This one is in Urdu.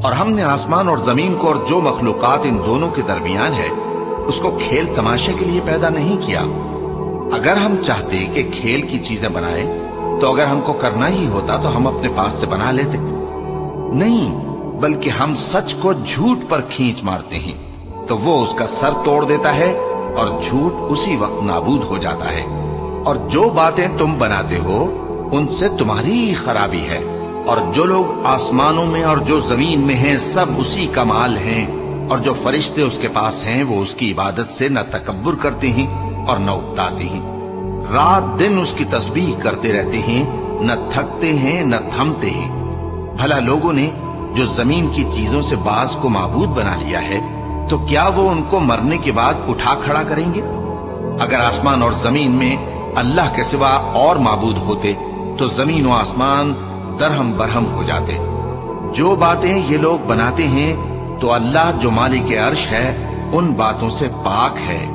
اور ہم نے آسمان اور زمین کو اور جو مخلوقات ان دونوں کے درمیان ہے اس کو کھیل تماشے کے لیے پیدا نہیں کیا۔ اگر ہم چاہتے کہ کھیل کی چیزیں بنائیں تو اگر ہم کو کرنا ہی ہوتا تو ہم اپنے پاس سے بنا لیتے، نہیں بلکہ ہم سچ کو جھوٹ پر کھینچ مارتے ہیں تو وہ اس کا سر توڑ دیتا ہے اور جھوٹ اسی وقت نابود ہو جاتا ہے۔ اور جو باتیں تم بناتے ہو ان سے تمہاری ہی خرابی ہے، اور جو لوگ آسمانوں میں اور جو زمین میں ہیں سب اسی کا مال ہیں، اور جو فرشتے اس کے پاس ہیں وہ اس کی عبادت سے نہ تکبر کرتے ہیں اور نہ اکتاتے ہیں، رات دن اس کی تسبیح کرتے رہتے ہیں، نہ تھکتے ہیں نہ تھمتے ہیں۔ بھلا لوگوں نے جو زمین کی چیزوں سے بعض کو معبود بنا لیا ہے تو کیا وہ ان کو مرنے کے بعد اٹھا کھڑا کریں گے؟ اگر آسمان اور زمین میں اللہ کے سوا اور معبود ہوتے تو زمین و آسمان درہم برہم ہو جاتے۔ جو باتیں یہ لوگ بناتے ہیں تو اللہ جو مالک عرش ہے ان باتوں سے پاک ہے۔